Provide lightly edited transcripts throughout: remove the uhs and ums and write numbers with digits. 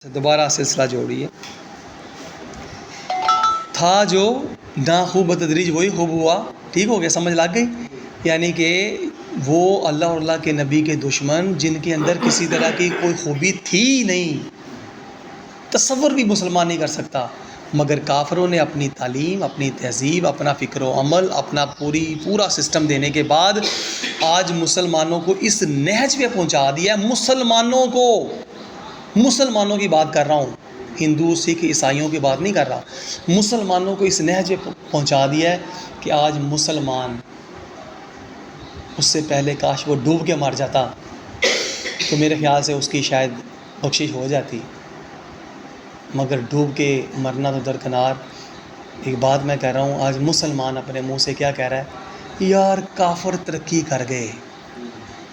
دوبارہ سلسلہ جوڑیے. تھا جو نہ خوب بتدریج وہی خوب ہوا. ٹھیک ہو گیا؟ سمجھ لگ گئی؟ یعنی کہ وہ اللہ اور اللہ کے نبی کے دشمن جن کے اندر کسی طرح کی کوئی خوبی تھی نہیں، تصور بھی مسلمان نہیں کر سکتا، مگر کافروں نے اپنی تعلیم، اپنی تہذیب، اپنا فکر و عمل، اپنا پورا سسٹم دینے کے بعد آج مسلمانوں کو اس نہج پہ پہنچا دیا ہے. مسلمانوں کی بات کر رہا ہوں، ہندو سکھ عیسائیوں کی بات نہیں کر رہا. مسلمانوں کو اس نہج پہ پہنچا دیا ہے کہ آج مسلمان، اس سے پہلے کاش وہ ڈوب کے مر جاتا تو میرے خیال سے اس کی شاید بخشش ہو جاتی، مگر ڈوب کے مرنا تو درکنار. ایک بات میں کہہ رہا ہوں، آج مسلمان اپنے منہ سے کیا کہہ رہا ہے؟ یار کافر ترقی کر گئے،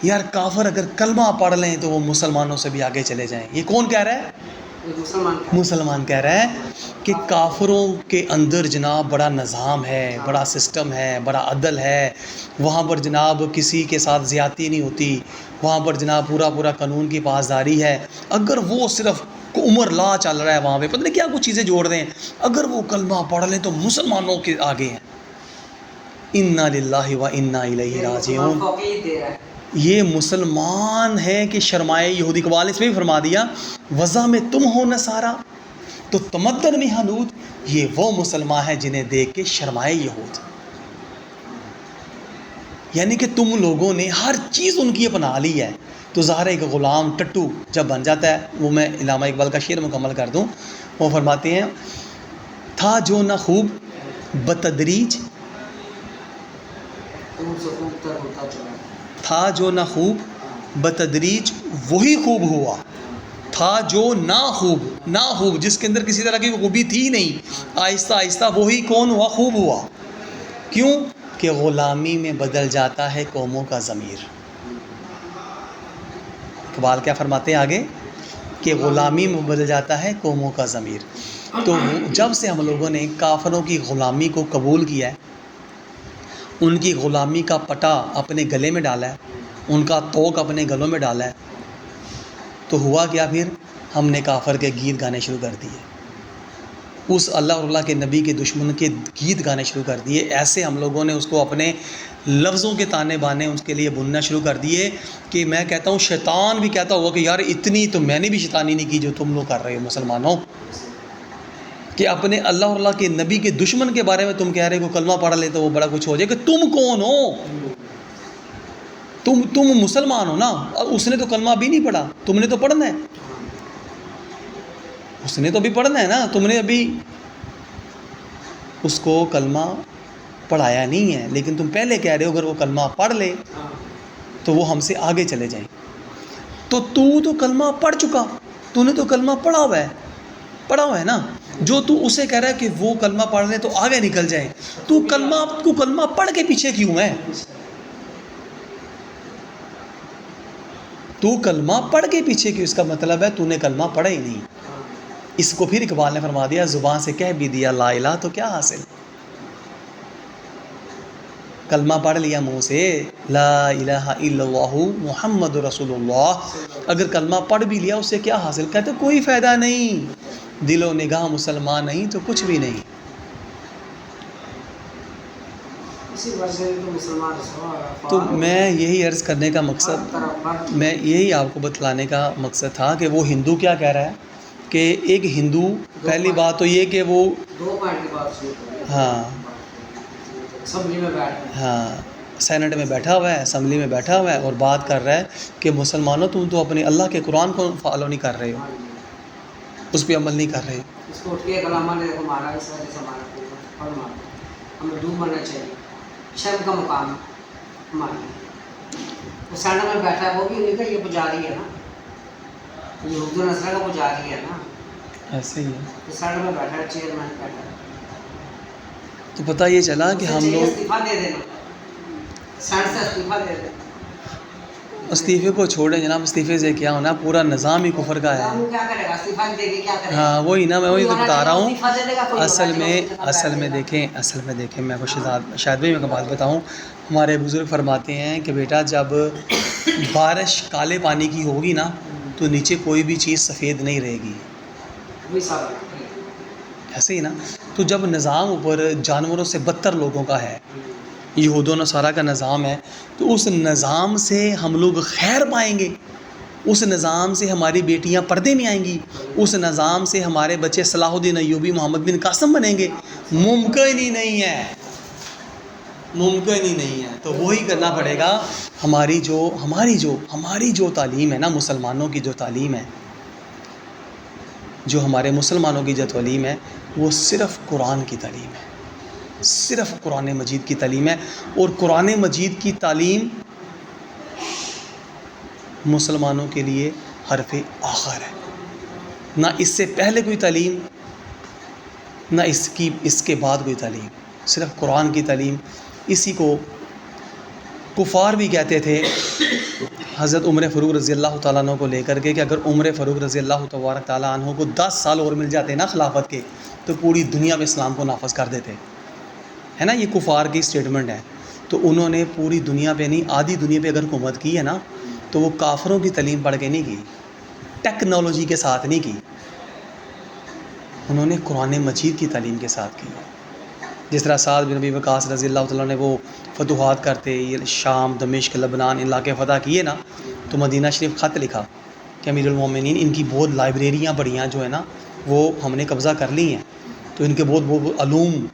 یار کافر اگر کلمہ پڑھ لیں تو وہ مسلمانوں سے بھی آگے چلے جائیں. یہ کون کہہ رہا ہے؟ مسلمان کہہ رہا ہے کہ کافروں کے اندر جناب بڑا نظام ہے، بڑا سسٹم ہے، بڑا عدل ہے، وہاں پر جناب کسی کے ساتھ زیادتی نہیں ہوتی، وہاں پر جناب پورا قانون کی پاسداری ہے. اگر وہ صرف عمر لا چل رہا ہے وہاں پہ، پتہ نہیں کیا کچھ چیزیں جوڑ رہے ہیں، اگر وہ کلمہ پڑھ لیں تو مسلمانوں کے آگے ہیں. انا للہ و انا الیہ راجعون. یہ مسلمان ہے کہ شرمائے یہودی. اقبال اس میں بھی فرما دیا، وضع میں تم ہو نصارا تو تمدن میں حنود. یہ وہ مسلمان ہیں جنہیں دیکھ کے شرمائے یہود. یعنی کہ تم لوگوں نے ہر چیز ان کی اپنا لی ہے. تو ظاہر ایک غلام ٹٹو جب بن جاتا ہے، وہ میں علامہ اقبال کا شعر مکمل کر دوں. وہ فرماتے ہیں، تھا جو نہ خوب بتدریج، تھا جو نہ خوب بتدریج وہی خوب ہوا. تھا جو نہ خوب جس کے اندر کسی طرح کی خوبی تھی نہیں، آہستہ آہستہ وہی کون ہوا؟ خوب ہوا. کیوں؟ کہ غلامی میں بدل جاتا ہے قوموں کا ضمیر. اقبال کیا فرماتے ہیں آگے؟ کہ غلامی میں بدل جاتا ہے قوموں کا ضمیر. تو جب سے ہم لوگوں نے کافروں کی غلامی کو قبول کیا ہے، ان کی غلامی کا پٹا اپنے گلے میں ڈالا ہے، ان کا توق اپنے گلوں میں ڈالا ہے، تو ہوا کیا؟ پھر ہم نے کافر کے گیت گانے شروع کر دیے، اس اللہ اور اللہ کے نبی کے دشمن کے گیت گانے شروع کر دیے. ایسے ہم لوگوں نے اس کو اپنے لفظوں کے تانے بانے اس کے لیے بننا شروع کر دیے کہ میں کہتا ہوں شیطان بھی کہتا ہوگا کہ یار اتنی تو میں نے بھی شیطانی نہیں کی جو تم لوگ کر رہے ہو مسلمانوں، کہ اپنے اللہ اور اللہ کے نبی کے دشمن کے بارے میں تم کہہ رہے ہو کلمہ پڑھ لے تو وہ بڑا کچھ ہو جائے. کہ تم کون ہو؟ تم مسلمان ہو نا. اس نے تو کلمہ بھی نہیں پڑھا، تم نے تو پڑھنا ہے. اس نے تو بھی پڑھنا ہے نا، تم نے ابھی اس کو کلمہ پڑھایا نہیں ہے، لیکن تم پہلے کہہ رہے ہو اگر وہ کلمہ پڑھ لے تو وہ ہم سے آگے چلے جائیں. تو کلمہ پڑھ چکا، تو نے تو کلمہ پڑھا ہوا ہے نا. جو تو اسے کہہ رہا ہے کہ وہ کلمہ پڑھ لے تو آگے نکل جائے، تو کلمہ پڑھ کے پیچھے کیوں ہے؟ تو کلمہ پڑھ کے پیچھے کیوں؟ اس کا مطلب ہے تو نے کلمہ پڑھا ہی نہیں. اس کو پھر اقبال نے فرما دیا، زبان سے کہہ بھی دیا لا الہ تو کیا حاصل؟ کلمہ پڑھ لیا منہ سے لا الہ الا اللہ محمد رسول اللہ، اگر کلمہ پڑھ بھی لیا اس سے کیا حاصل؟ کہتے کوئی فائدہ نہیں، دل و نگاہ مسلمان نہیں تو کچھ بھی نہیں. تو میں یہی عرض کرنے کا مقصد، میں یہی آپ کو بتلانے کا مقصد تھا کہ وہ ہندو کیا کہہ رہا ہے. کہ ایک ہندو، پہلی بات تو یہ کہ وہ سینٹ میں بیٹھا ہوا ہے، اسمبلی میں بیٹھا ہوا ہے اور بات کر رہا ہے کہ مسلمانوں تم تو اپنے اللہ کے قرآن کو فالو نہیں کر رہے ہو، اس پہ عمل نہیں کر رہے. اس کو اٹھ کے کلامہ نے ہمارا اس وجہ سے ہمارا ہمیں ڈوب مرنا چاہیے، شرم کا مقام ہمارا. وہ سینٹ میں بیٹھا ہے، وہ بھی انہیں کا یہ پجاری ہے نا، یہ اردو نسل کا پجاری ہے نا، ایسے ہی ہے. سینٹ میں بیٹھا ہے، چیئرمین بیٹھا ہے. تو پتہ یہ چلا کہ ہم لوگ استعفیٰ دے دینا، سینٹ سے استعفیٰ دے دینا. استعفے کو چھوڑیں جناب، استعفے سے کیا ہونا، پورا نظام ہی کفر کا ہے. ہاں وہی نا، میں وہی تو بتا رہا ہوں. اصل میں دیکھیں میں کو شاید بھی میں بات بتاؤں. ہمارے بزرگ فرماتے ہیں کہ بیٹا جب بارش کالے پانی کی ہوگی نا تو نیچے کوئی بھی چیز سفید نہیں رہے گی. ایسے ہی نا. تو جب نظام اوپر جانوروں سے بدتر لوگوں کا ہے، یہود و نصارہ کا نظام ہے، تو اس نظام سے ہم لوگ خیر پائیں گے؟ اس نظام سے ہماری بیٹیاں پردے میں آئیں گی؟ اس نظام سے ہمارے بچے صلاح الدین ایوبی، محمد بن قاسم بنیں گے؟ ممکن ہی نہیں ہے، ممکن ہی نہیں ہے. تو وہی کرنا پڑے گا. ہماری جو تعلیم ہے نا، مسلمانوں کی جو تعلیم ہے، جو ہمارے مسلمانوں کی جو تعلیم ہے، وہ صرف قرآن کی تعلیم ہے، صرف قرآن مجید کی تعلیم ہے. اور قرآن مجید کی تعلیم مسلمانوں کے لیے حرف آخر ہے. نہ اس سے پہلے کوئی تعلیم، نہ اس کے بعد کوئی تعلیم، صرف قرآن کی تعلیم. اسی کو کفار بھی کہتے تھے حضرت عمر فاروق رضی اللہ تعالیٰ عنہ کو لے کر کے، کہ اگر عمر فاروق رضی اللہ تبارک تعالیٰ عنہ کو 10 سال اور مل جاتے نا خلافت کے، تو پوری دنیا میں اسلام کو نافذ کر دیتے. ہے نا، یہ کفار کی سٹیٹمنٹ ہے. تو انہوں نے پوری دنیا پہ نہیں، آدھی دنیا پہ اگر حکومت کی ہے نا، تو وہ کافروں کی تعلیم پڑھ کے نہیں کی، ٹیکنالوجی کے ساتھ نہیں کی، انہوں نے قرآن مجید کی تعلیم کے ساتھ کی. جس طرح سعد بن ابی وقاص رضی اللہ تعالیٰ نے وہ فتوحات کرتے، یہ شام، دمشق، لبنان علاقے فتح کیے نا، تو مدینہ شریف خط لکھا کہ امیر المومنین، ان کی بہت لائبریریاں بڑیاں جو ہیں نا، وہ ہم نے قبضہ کر لی ہیں، تو ان کے بہت علوم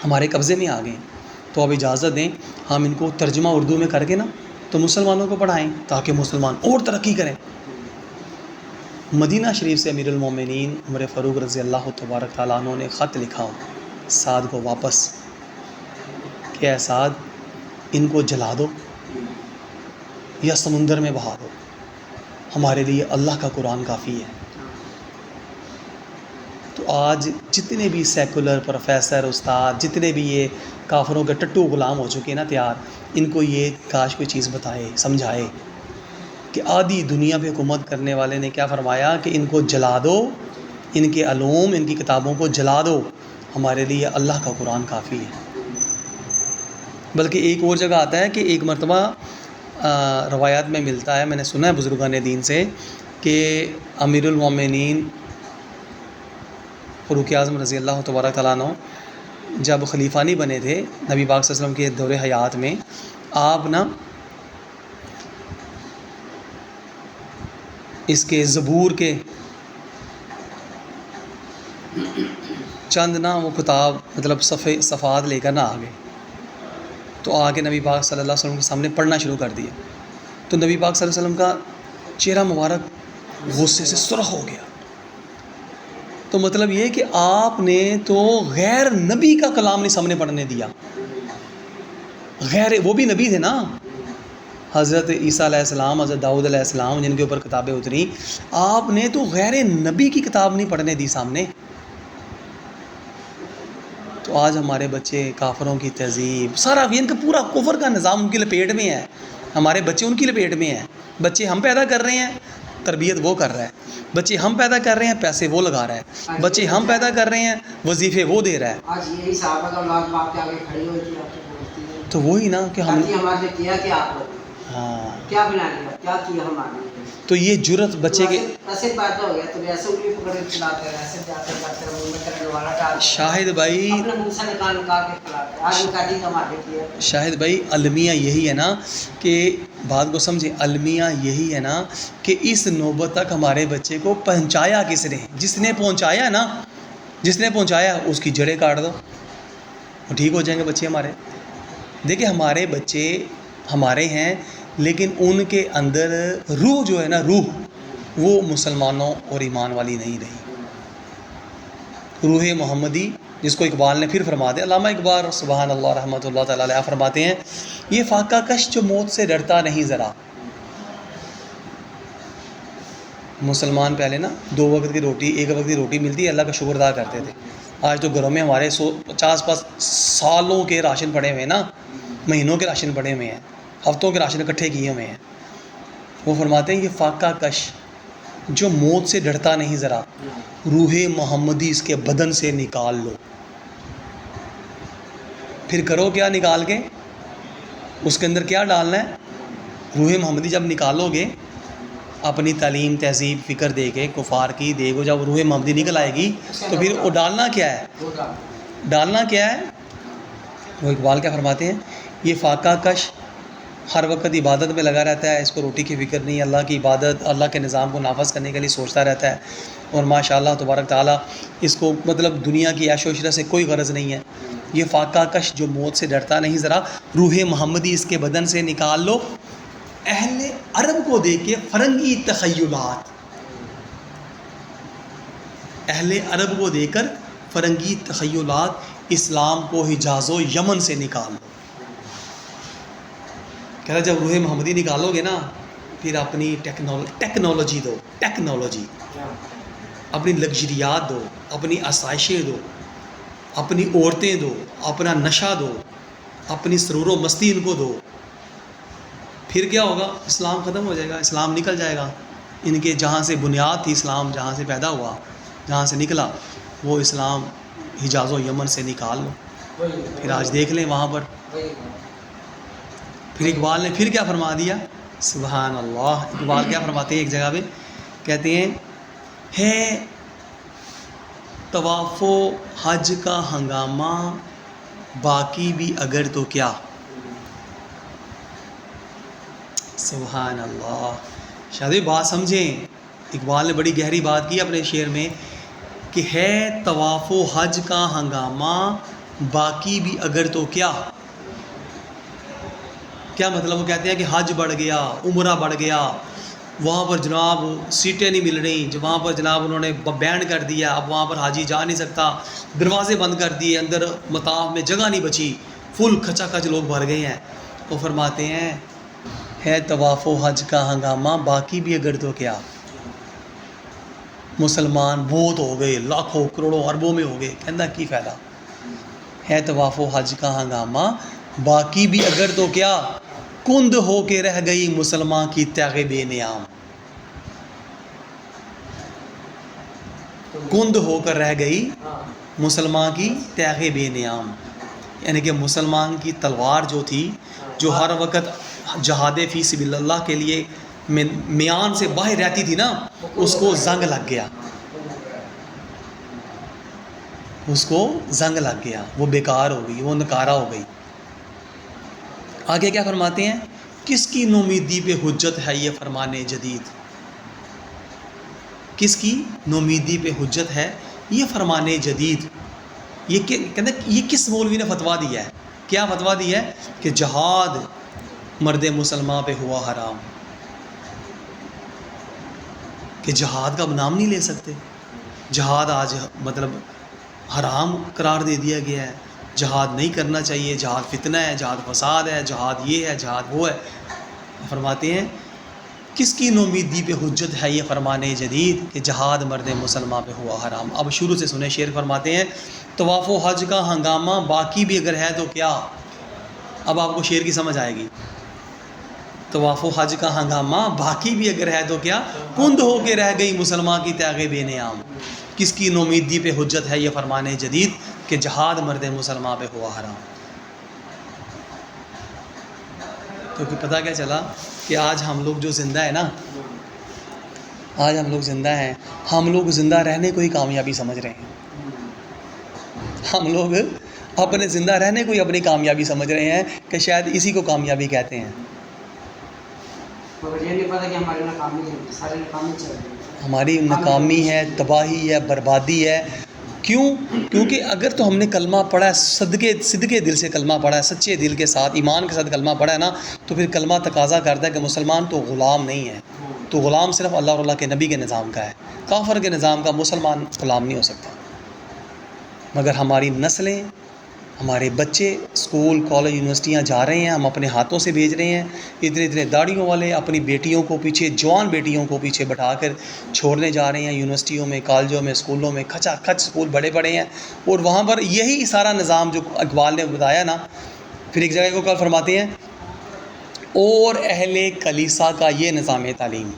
ہمارے قبضے میں آ گئے، تو اب اجازت دیں ہم ان کو ترجمہ اردو میں کر کے نا تو مسلمانوں کو پڑھائیں، تاکہ مسلمان اور ترقی کریں. مدینہ شریف سے امیر المومنین عمر فاروق رضی اللہ تبارک تعالیٰ عنہ نے خط لکھا سعد کو واپس کہ اے سعد، ان کو جلا دو یا سمندر میں بہا دو، ہمارے لیے اللہ کا قرآن کافی ہے. تو آج جتنے بھی سیکولر پروفیسر، استاد، جتنے بھی یہ کافروں کے ٹٹو غلام ہو چکے ہیں نا تیار، ان کو یہ کاش کوئی چیز بتائے، سمجھائے کہ آدھی دنیا پہ حکومت کرنے والے نے کیا فرمایا کہ ان کو جلا دو، ان کے علوم، ان کی کتابوں کو جلا دو، ہمارے لیے اللہ کا قرآن کافی ہے. بلکہ ایک اور جگہ آتا ہے کہ ایک مرتبہ روایات میں ملتا ہے، میں نے سنا ہے بزرگان دین سے، کہ امیر المومنین فاروق اعظم رضی اللہ تبارک تعالیٰ عنہ جب خلیفہ نہیں بنے تھے نبی پاک صلی اللہ علیہ وسلم کے دور حیات میں، آپ نا اس کے زبور کے چند نا وہ کتاب، مطلب صفحات لے کر نہ آ گئے، تو آ کے نبی پاک صلی اللہ علیہ وسلم کے سامنے پڑھنا شروع کر دیا. تو نبی پاک صلی اللہ علیہ وسلم کا چہرہ مبارک غصے سے سرخ ہو گیا. تو مطلب یہ کہ آپ نے تو غیر نبی کا کلام نہیں سامنے پڑھنے دیا. وہ بھی نبی تھے نا، حضرت عیسیٰ علیہ السلام، حضرت داؤد علیہ السلام، جن کے اوپر کتابیں اتری، آپ نے تو غیر نبی کی کتاب نہیں پڑھنے دی سامنے. تو آج ہمارے بچے کافروں کی تہذیب، سارا ان کا پورا کفر کا نظام ان کی لپیٹ میں ہے، ہمارے بچے ان کی لپیٹ میں ہیں. بچے ہم پیدا کر رہے ہیں، تربیت وہ کر رہا ہے. بچے ہم پیدا کر رہے ہیں، پیسے وہ لگا رہا ہے. بچے ہم پیدا کر رہے ہیں، وظیفے وہ دے رہا ہے. آج یہی صحابہ کا اولاد باپ کے آگے کھڑی ہوئی تھی، تو وہی نا کہ ہم ہمارے لیے کیا کہ آپ لوگ کیا بنا لیا، کیا کیا ہمارے لیے. تو یہ جرت بچے کے ایسے پیدا ہو گیا، تو ایسے انگلی پکڑ کے چلاتے ہیں، ایسے جاتے جاتے منہ میں کرنے والا ڈال شاہد بھائی، اپنے منہ سے نکال کے کھلاتے ہیں. آج ان کا دین ہمارے لیے شاہد بھائی، المیہ یہی ہے نا کہ بات کو سمجھیں، المیہ یہی ہے نا کہ اس نوبت تک ہمارے بچے کو پہنچایا کس نے؟ جس نے پہنچایا نا، جس نے پہنچایا اس کی جڑیں کاٹ دو، وہ ٹھیک ہو جائیں گے بچے ہمارے. دیکھیں ہمارے بچے ہمارے ہیں، لیکن ان کے اندر روح جو ہے نا، روح وہ مسلمانوں اور ایمان والی نہیں رہی. روح محمدی، جس کو اقبال نے پھر فرما دیا، علامہ اقبال سبحان اللہ رحمۃ اللہ تعالیٰ علیہ فرماتے ہیں، یہ فاقہ کش جو موت سے ڈرتا نہیں ذرا. مسلمان پہلے نا 2 وقت کی روٹی، 1 وقت کی روٹی ملتی ہے، اللہ کا شکر ادا کرتے تھے. آج تو گھروں میں ہمارے 50 سالوں کے راشن پڑے ہوئے ہیں نا، مہینوں کے راشن پڑے ہوئے ہیں، ہفتوں کے راشن اکٹھے کیے ہوئے ہیں. وہ فرماتے ہیں یہ فاقہ کش جو موت سے ڈرتا نہیں ذرا، روح محمدی اس کے بدن سے نکال لو. پھر کرو کیا نکال کے؟ اس کے اندر کیا ڈالنا ہے؟ روح محمدی جب نکالو گے، اپنی تعلیم تہذیب فکر دے کے کفار کی دے گو، جب روح محمدی نکل آئے گی تو پھر وہ ڈالنا کیا ہے؟ وہ ڈال ڈالنا کیا ہے؟ وہ اقبال کیا فرماتے ہیں؟ یہ فاقہ کش ہر وقت عبادت میں لگا رہتا ہے، اس کو روٹی کی فکر نہیں، اللہ کی عبادت اللہ کے نظام کو نافذ کرنے کے لیے سوچتا رہتا ہے، اور ماشاء اللہ تبارک تعالیٰ اس کو مطلب دنیا کی عیش و عشرت سے کوئی غرض نہیں ہے۔ یہ فاقہ کش جو موت سے ڈرتا نہیں، ذرا روح محمدی اس کے بدن سے نکال لو۔ اہل عرب کو دیکھ کے فرنگی تخیلات، اہل عرب کو دیکھ کر فرنگی تخیلات، اسلام کو حجاز و یمن سے نکال لو۔ کہہ رہا جب روح محمدی نکالو گے نا پھر اپنی ٹیکنالوجی دو، ٹیکنالوجی اپنی لگژریات دو، اپنی آسائشیں دو، اپنی عورتیں دو، اپنا نشہ دو، اپنی سرور و مستی ان کو دو، پھر کیا ہوگا؟ اسلام ختم ہو جائے گا، اسلام نکل جائے گا۔ ان کے جہاں سے بنیاد تھی، اسلام جہاں سے پیدا ہوا، جہاں سے نکلا، وہ اسلام حجاز و یمن سے نکال لو۔ پھر آج دیکھ لیں وہاں پر، پھر اقبال نے پھر کیا فرما دیا؟ سبحان اللہ۔ اقبال کیا فرماتے ہیں ایک جگہ پہ؟ کہتے ہیں ہے طواف و حج کا ہنگامہ باقی بھی اگر تو کیا۔ سبحان اللہ۔ شاید بات سمجھیں، اقبال نے بڑی گہری بات کی اپنے شعر میں کہ ہے طواف و حج کا ہنگامہ باقی بھی اگر تو کیا۔ کیا مطلب؟ وہ کہتے ہیں کہ حج بڑھ گیا، عمرہ بڑھ گیا، وہاں پر جناب سیٹیں نہیں مل رہی، وہاں پر جناب انہوں نے بین کر دیا، اب وہاں پر حاجی جا نہیں سکتا، دروازے بند کر دیے، اندر مطاف میں جگہ نہیں بچی، فل کھچا کھچ لوگ بھر گئے ہیں۔ وہ فرماتے ہیں ہے طواف و حج کا ہنگامہ باقی بھی اگر تو کیا۔ مسلمان بہت ہو گئے، لاکھوں کروڑوں اربوں میں ہو گئے، کہنا کی فائدہ؟ ہے طواف و حج کا ہنگامہ باقی بھی اگر تو کیا، کند ہو کے رہ گئی مسلمان کی تیغ بے نیام۔ کند ہو کر رہ گئی مسلمان کی تیغ بے نیام، یعنی کہ مسلمان کی تلوار جو تھی، جو ہر وقت جہاد فی سبیل اللہ کے لیے میان سے باہر رہتی تھی نا، اس کو زنگ لگ گیا، اس کو زنگ لگ گیا، وہ بیکار ہو گئی، وہ نکارہ ہو گئی۔ آگے کیا فرماتے ہیں؟ کس کی نومیدی پہ حجت ہے یہ فرمان جدید، کس کی نومیدی پہ حجت ہے یہ فرمان جدید۔ یہ کہتے ہیں یہ کس مولوی نے فتویٰ دیا ہے؟ کیا فتویٰ دیا ہے؟ کہ جہاد مرد مسلمان پہ ہوا حرام، کہ جہاد کا نام نہیں لے سکتے، جہاد آج مطلب حرام قرار دے دیا گیا ہے، جہاد نہیں کرنا چاہیے، جہاد فتنہ ہے، جہاد فساد ہے، جہاد یہ ہے، جہاد وہ ہے۔ فرماتے ہیں کس کی نومیدی پہ حجت ہے یہ فرمان جدید کہ جہاد مرد مسلمان پہ ہوا حرام۔ اب شروع سے سنیں شعر، فرماتے ہیں طواف و حج کا ہنگامہ باقی بھی اگر ہے تو کیا۔ اب آپ کو شعر کی سمجھ آئے گی۔ طواف و حج کا ہنگامہ باقی بھی اگر ہے تو کیا، کند ہو کے رہ گئی مسلمان کی تیغ بے نیام۔ کس کی نومیدی پہ حجت ہے یہ فرمان جدید کہ جہاد مرد مسلمان پہ ہوا حرام۔ تو پتہ کیا چلا کہ آج ہم لوگ جو زندہ ہیں نا، آج ہم لوگ زندہ ہیں، ہم لوگ زندہ رہنے کو ہی کامیابی سمجھ رہے ہیں۔ ہم لوگ اپنے زندہ رہنے کو ہی اپنی کامیابی سمجھ رہے ہیں کہ شاید اسی کو کامیابی کہتے ہیں۔ مگر یہ نہیں پتہ کہ ہماری ناکامی ہے، ساری ناکامی چل رہی ہے، ہماری ناکامی ہے، تباہی ہے، بربادی ہے۔ کیوں؟ کیونکہ اگر تو ہم نے کلمہ پڑھا ہے، صدقے دل سے کلمہ پڑھا ہے، سچے دل کے ساتھ ایمان کے ساتھ کلمہ پڑھا ہے نا، تو پھر کلمہ تقاضا کرتا ہے کہ مسلمان تو غلام نہیں ہے، تو غلام صرف اللہ اور اللہ کے نبی کے نظام کا ہے، کافر کے نظام کا مسلمان غلام نہیں ہو سکتا۔ مگر ہماری نسلیں، ہمارے بچے اسکول کالج یونیورسٹیاں جا رہے ہیں، ہم اپنے ہاتھوں سے بھیج رہے ہیں، اتنے داڑھیوں والے اپنی بیٹیوں کو پیچھے، جوان بیٹیوں کو پیچھے بٹھا کر چھوڑنے جا رہے ہیں یونیورسٹیوں میں، کالجوں میں، اسکولوں میں، کھچا کھچ اسکول بڑے بڑے ہیں، اور وہاں پر یہی سارا نظام جو اقبال نے بتایا نا، پھر ایک جگہ کو کل فرماتے ہیں اور اہل کلیسا کا یہ نظام تعلیم۔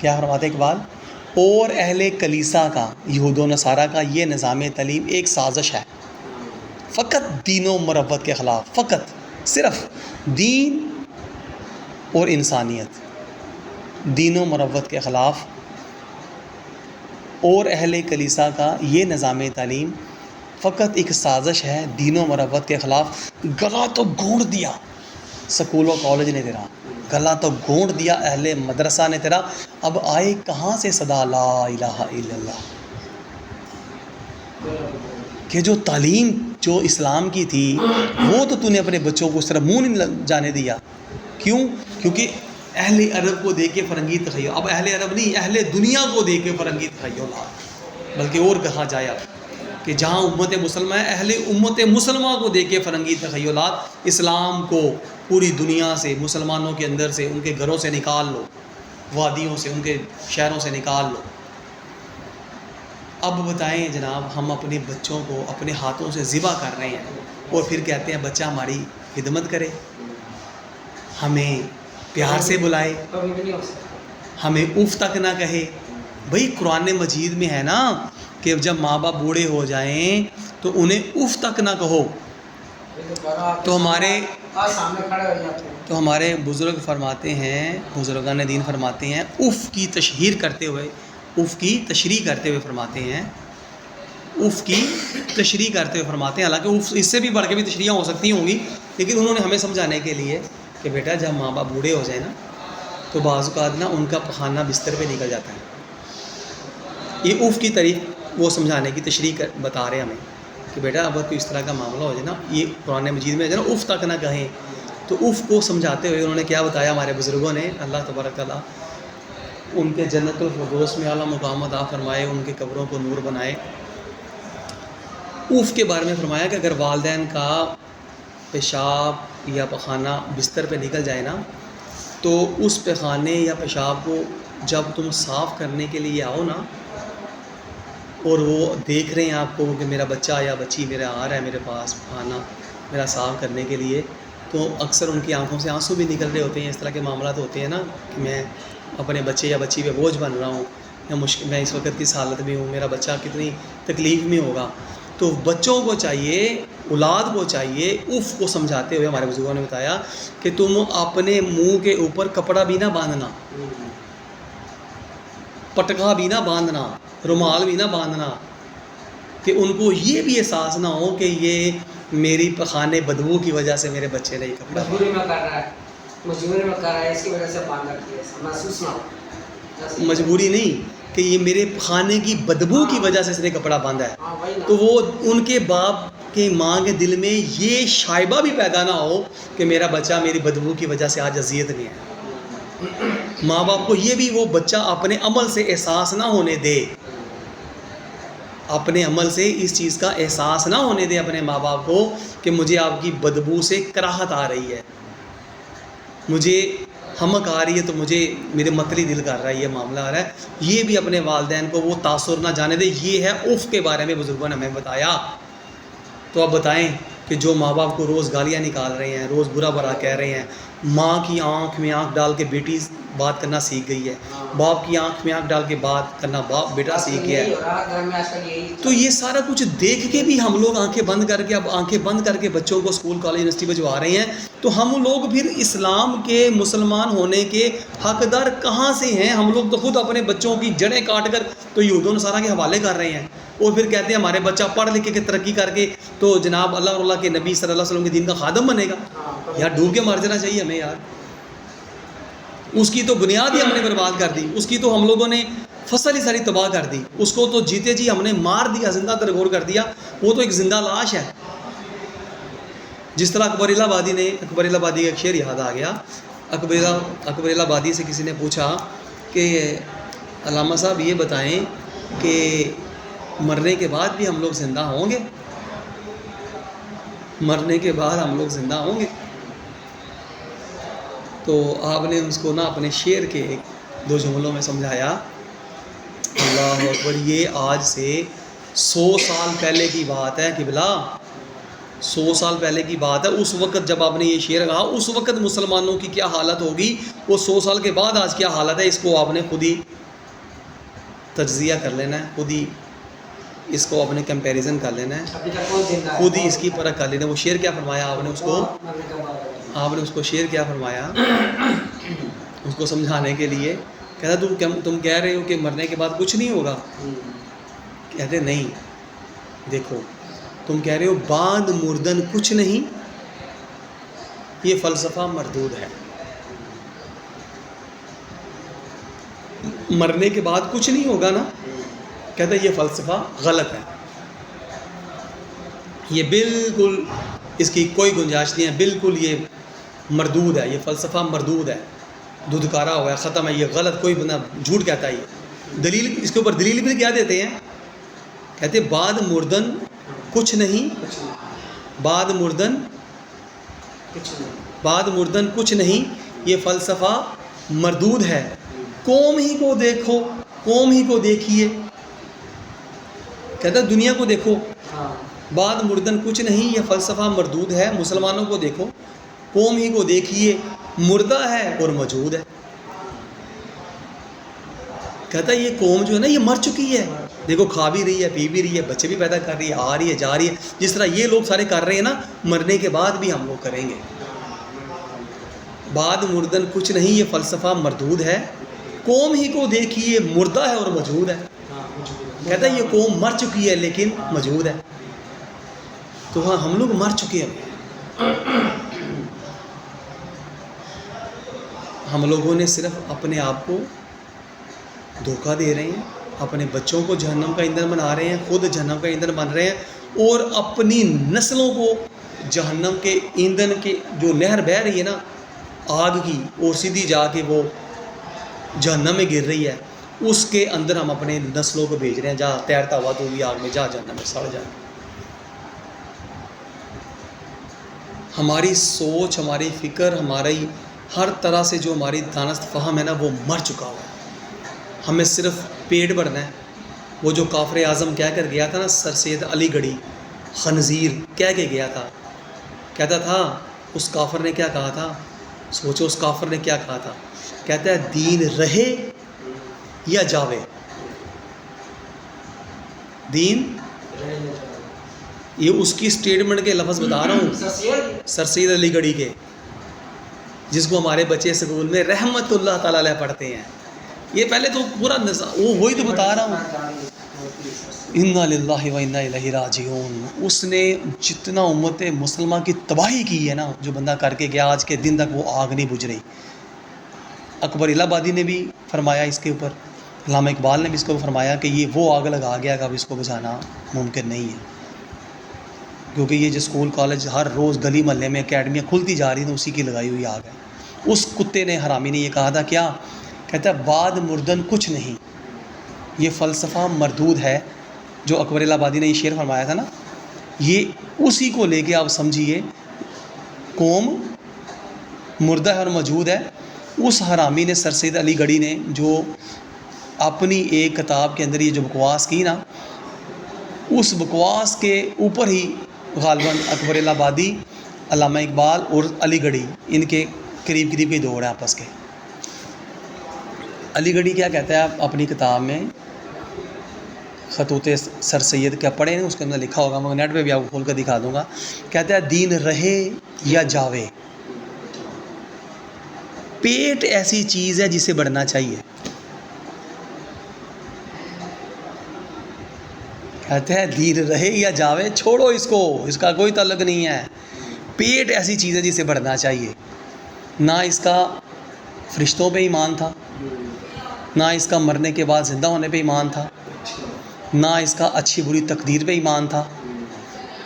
کیا فرماتے ہیں اقبال؟ اور اہل کلیسا کا، یہود و نصارہ کا یہ نظام تعلیم ایک سازش ہے، فقط دین و مروت کے خلاف، فقط صرف دین اور انسانیت، دین و مروت کے خلاف، اور اہل کلیسا کا یہ نظام تعلیم فقط ایک سازش ہے دین و مروت کے خلاف۔ گلا تو گونڈ دیا سکول و کالج نے تیرا، گلا تو گونڈ دیا اہل مدرسہ نے تیرا، اب آئے کہاں سے صدا لا الہ الا اللہ؟ کہ جو تعلیم جو اسلام کی تھی وہ تو نے اپنے بچوں کو اس طرح منہ نہیں جانے دیا۔ کیوں؟ کیونکہ اہل عرب کو دیکھ کے فرنگی تخیل، اب اہل عرب نہیں، اہل دنیا کو دیکھ کے فرنگی تخیلات، بلکہ اور کہا جائے اب کہ جہاں امت مسلمہ ہے، اہل امت مسلمہ کو دیکھ کے فرنگی تخیلات، اسلام کو پوری دنیا سے، مسلمانوں کے اندر سے، ان کے گھروں سے نکال لو، وادیوں سے، ان کے شہروں سے نکال لو۔ اب بتائیں جناب، ہم اپنے بچوں کو اپنے ہاتھوں سے ذبح کر رہے ہیں اور پھر کہتے ہیں بچہ ہماری خدمت کرے، ہمیں پیار سے بلائے، کبھی بھی نہیں ہو سکتا۔ ہمیں اف تک نہ کہے۔ بھئی قرآن مجید میں ہے نا کہ جب ماں باپ بوڑھے ہو جائیں تو انہیں اف تک نہ کہو۔ تو ہمارے بزرگ فرماتے ہیں، بزرگان دین فرماتے ہیں، اف کی تشہیر کرتے ہوئے، اف کی تشریح کرتے ہوئے فرماتے ہیں، اف کی تشریح کرتے ہوئے فرماتے ہیں، حالانکہ اف اس سے بھی بڑھ کے بھی تشریحیں ہو سکتی ہوں گی، لیکن انہوں نے ہمیں سمجھانے کے لیے کہ بیٹا جب ماں باپ بوڑھے ہو جائیں نا تو بعض اوقات نا ان کا پخانہ بستر پہ نکل جاتا ہے۔ یہ اف کی تعریف وہ سمجھانے کی تشریح بتا رہے ہمیں کہ بیٹا اگر کوئی اس طرح کا معاملہ ہو جائے نا، یہ قرآن مجید میں ہے نا اف تک نہ کہیں، تو اف کو سمجھاتے ہوئے انہوں نے کیا بتایا ہمارے بزرگوں نے، اللہ تبارک تعالیٰ ان کے جنت الفردوس میں اعلیٰ مقام عطا فرمائے، ان کے قبروں کو نور بنائے۔ اف کے بارے میں فرمایا کہ اگر والدین کا پیشاب یا پخانہ بستر پہ نکل جائے نا تو اس پخانے یا پیشاب کو جب تم صاف کرنے کے لیے آؤ نا اور وہ دیکھ رہے ہیں آپ کو کہ میرا بچہ یا بچی میرا آ رہا ہے میرے پاس پخانہ میرا صاف کرنے کے لیے، تو اکثر ان کی آنکھوں سے آنسو بھی نکل رہے ہوتے ہیں۔ اس طرح کے معاملات ہوتے ہیں نا کہ میں اپنے بچے یا بچی پہ بوجھ بن رہا ہوں، یا میں اس وقت کس حالت میں ہوں، میرا بچہ کتنی تکلیف میں ہوگا۔ تو بچوں کو چاہیے، اولاد کو چاہیے، اف کو سمجھاتے ہوئے ہمارے بزرگوں نے بتایا کہ تم اپنے منہ کے اوپر کپڑا بھی نہ باندھنا، پٹکا بھی نہ باندھنا، رومال بھی نہ باندھنا، کہ ان کو یہ بھی احساس نہ ہو کہ یہ میری پخانے بدبو کی وجہ سے میرے بچے نے یہ کپڑا مجبوری میں کر رہا ہے، مجبوری میں کر رہا ہے، اس کی وجہ سے باندھ رکھی ہے، محسوس نہ ہو۔ مجبوری نہیں کہ یہ میرے کھانے کی بدبو کی وجہ سے اس نے کپڑا باندھا ہے، ہاں وہی نا۔ تو وہ ان کے باپ کے ماں کے دل میں یہ شائبہ بھی پیدا نہ ہو کہ میرا بچہ میری بدبو کی وجہ سے آج اذیت میں ہے۔ ماں باپ کو یہ بھی وہ بچہ اپنے عمل سے احساس نہ ہونے دے، اپنے عمل سے اس چیز کا احساس نہ ہونے دے اپنے ماں باپ کو کہ مجھے آپ کی بدبو سے کراہت آ رہی ہے، مجھے ہمک آ رہی ہے، تو مجھے میرے متلی دل کر رہا ہے، یہ معاملہ آ رہا ہے۔ یہ بھی اپنے والدین کو وہ تاثر نہ جانے دے۔ یہ ہے اف کے بارے میں بزرگوں نے ہمیں بتایا۔ تو اب بتائیں کہ جو ماں باپ کو روز گالیاں نکال رہے ہیں، روز برا برا کہہ رہے ہیں، ماں کی آنکھ میں آنکھ ڈال کے بیٹی بات کرنا سیکھ گئی ہے، باپ کی آنکھ میں آنکھ ڈال کے بات کرنا بیٹا سیکھ گیا ہے، تو یہ سارا کچھ دیکھ کے بھی ہم لوگ آنکھیں بند کر کے، اب آنکھیں بند کر کے بچوں کو اسکول کالج یونیورسٹی بھجوا رہے ہیں، تو ہم لوگ پھر اسلام کے مسلمان ہونے کے حقدار کہاں سے ہیں؟ ہم لوگ تو خود اپنے بچوں کی جڑیں کاٹ کر تو یہود و نصارہ کے حوالے کر رہے ہیں، اور پھر کہتے ہیں ہمارے بچہ پڑھ لکھ کے ترقی کر کے تو جناب اللہ اور اللہ کے نبی صلی اللہ علیہ وسلم کے دین کا خادم بنے گا۔ یار ڈوب کے مر جانا چاہیے ہمیں یار، اس کی تو بنیاد ہی ہم نے برباد کر دی، اس کی تو ہم لوگوں نے فصل ہی ساری تباہ کر دی، اس کو تو جیتے جی ہم نے مار دیا، زندہ درگور کر دیا، وہ تو ایک زندہ لاش ہے۔ جس طرح اکبر الہ آبادی کا ایک شعر یاد آ گیا۔ اکبر الہ آبادی سے کسی نے پوچھا کہ علامہ صاحب یہ بتائیں کہ مرنے کے بعد بھی ہم لوگ زندہ ہوں گے؟ مرنے کے بعد ہم لوگ زندہ ہوں گے؟ تو آپ نے اس کو نا اپنے شعر کے ایک دو جملوں میں سمجھایا۔ اللہ اکبر، یہ آج سے 100 سال پہلے کی بات ہے قبلہ، 100 سال پہلے کی بات ہے۔ اس وقت جب آپ نے یہ شعر کہا، اس وقت مسلمانوں کی کیا حالت ہوگی، وہ 100 سال کے بعد آج کیا حالت ہے، اس کو آپ نے خود ہی تجزیہ کر لینا ہے، خود ہی اس کو اپنے کمپیریزن کر لینا ہے، خود ہی اس کی پرکھ کر لینا ہے۔ وہ شعر کیا فرمایا آپ نے اس کو، آپ نے اس کو شعر کیا فرمایا، اس کو سمجھانے کے لیے، کہتا تم کہہ رہے ہو کہ مرنے کے بعد کچھ نہیں ہوگا. کہتے نہیں، دیکھو تم کہہ رہے ہو بعد مردن کچھ نہیں، یہ فلسفہ مردود ہے. مرنے کے بعد کچھ نہیں ہوگا نا، کہتا ہے یہ فلسفہ غلط ہے، یہ بالکل اس کی کوئی گنجائش نہیں ہے، بالکل یہ مردود ہے، یہ فلسفہ مردود ہے، دھدکارا ہوا ہے، ختم ہے، یہ غلط، کوئی بندہ جھوٹ کہتا ہے. یہ دلیل، اس کے اوپر دلیل بھی کیا دیتے ہیں، کہتے بعد مردن کچھ نہیں، بعد مردن کچھ نہیں، یہ فلسفہ مردود ہے. قوم ہی کو دیکھو، قوم ہی کو دیکھیے، کہتا ہے دنیا کو دیکھو، بعد مردن کچھ نہیں، یہ فلسفہ مردود ہے. مسلمانوں کو دیکھو، قوم ہی کو دیکھیے، مردہ ہے اور موجود ہے. کہتا ہے یہ قوم جو ہے نا یہ مر چکی ہے، دیکھو کھا بھی رہی ہے، پی بھی رہی ہے، بچے بھی پیدا کر رہی ہے، آ رہی ہے، جا رہی ہے، جس طرح یہ لوگ سارے کر رہے ہیں نا، مرنے کے بعد بھی ہم لوگ کریں گے. بعد مردن کچھ نہیں، یہ فلسفہ مردود ہے. قوم ہی کو دیکھیے، مردہ ہے اور موجود ہے. کہتا ہے یہ قوم مر چکی ہے لیکن موجود ہے. تو ہاں ہم لوگ مر چکے ہیں. ہم لوگوں نے صرف اپنے آپ کو دھوکہ دے رہے ہیں، اپنے بچوں کو جہنم کا ایندھن بنا رہے ہیں، خود جہنم کا ایندھن بن رہے ہیں، اور اپنی نسلوں کو جہنم کے ایندھن کے جو نہر بہہ رہی ہے نا آگ کی، اور سیدھی جا کے وہ جہنم میں گر رہی ہے، اس کے اندر ہم اپنے نسلوں کو بھیج رہے ہیں، جا تیرتا ہوا تو بھی آگ میں جا، جہنم میں سڑ جائے. ہماری سوچ، ہماری فکر، ہماری ہر طرح سے جو ہماری دانست فہم ہے نا وہ مر چکا ہوا ہے. ہمیں صرف پیٹ بھرنا ہے. وہ جو کافر اعظم کہہ کر گیا تھا نا، سر سید علی گڑھی خنزیر کہہ کے گیا تھا، کہتا تھا اس کافر نے کیا کہا تھا، سوچو اس کافر نے کیا کہا تھا، کہتا ہے دین رہے یا جاوے. دین، یہ اس کی سٹیٹمنٹ کے لفظ بتا رہا ہوں، سر سید علی گڑھی کے، جس کو ہمارے بچے اسکول میں رحمت اللہ تعالی علیہ پڑھتے ہیں. یہ پہلے تو پورا وہی تو بتا رہا ہوں، انا للہ و انا الیہ راجعون. اس نے جتنا امت مسلمہ کی تباہی کی ہے نا، جو بندہ کر کے گیا، آج کے دن تک وہ آگ نہیں بجھ رہی. اکبر الہ آبادی نے بھی فرمایا اس کے اوپر، علامہ اقبال نے بھی اس کو فرمایا کہ یہ وہ آگ لگا گیا کہ اب اس کو بجھانا ممکن نہیں ہے. کیونکہ یہ جو اسکول کالج ہر روز گلی محلے میں اکیڈمیاں کھلتی جا رہی ہیں، اسی کی لگائی ہوئی آگ ہے. اس کتے نے، حرامی نے یہ کہا تھا کیا، کہتا ہے بعد مردن کچھ نہیں، یہ فلسفہ مردود ہے. جو اکبر الہ آبادی نے یہ شعر فرمایا تھا نا، یہ اسی کو لے کے آپ سمجھیے قوم مردہ ہے اور موجود ہے. اس حرامی نے، سر سید علی گڑھی نے، جو اپنی ایک کتاب کے اندر یہ جو بکواس کی نا، اس بکواس کے اوپر ہی غالباً اکبر الہ آبادی، علامہ اقبال اور علی گڑھی، ان کے قریب قریب کے دوڑ ہیں آپس کے. علی گڑھی کیا کہتا ہے اپنی کتاب میں، خطوط سر سید کیا پڑھے ہیں، اس کے اندر لکھا ہوگا، میں نیٹ پہ بھی آپ کو کھول کر دکھا دوں گا. کہتا ہے دین رہے یا جاوے، پیٹ ایسی چیز ہے جسے بڑھنا چاہیے. کہتے ہیں دین رہے یا جاوے، چھوڑو اس کو، اس کا کوئی تعلق نہیں ہے. پیٹ ایسی چیز ہے جسے بڑھنا چاہیے. نہ اس کا فرشتوں پہ ایمان تھا، نہ اس کا مرنے کے بعد زندہ ہونے پہ ایمان تھا، نہ اس کا اچھی بری تقدیر پہ ایمان تھا،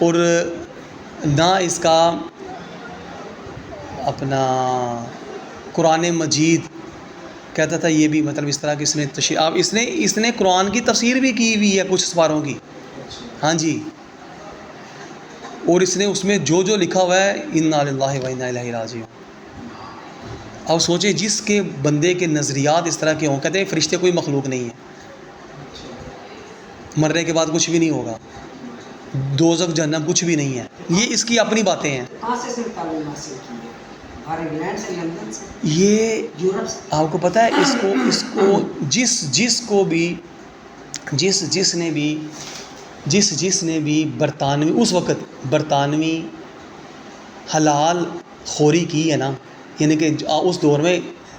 اور نہ اس کا اپنا قرآن مجید کہتا تھا یہ بھی مطلب اس طرح کہ اس نے اس نے قرآن کی تفسیر بھی کی ہوئی ہے کچھ سپاروں کی، ہاں جی. اور اس نے اس میں جو جو لکھا ہوا ہے انا للہ و انا الیہ راجعون. اب سوچیں جس کے بندے کے نظریات اس طرح کے ہوں، کہتے ہیں فرشتے کوئی مخلوق نہیں ہے، مرنے کے بعد کچھ بھی نہیں ہوگا، دوزخ جہنم کچھ بھی نہیں ہے. یہ اس کی اپنی باتیں ہیں. یہ آپ کو پتہ ہے اس کو جس نے بھی برطانوی، اس وقت برطانوی حلال خوری کی ہے نا، یعنی کہ اس دور میں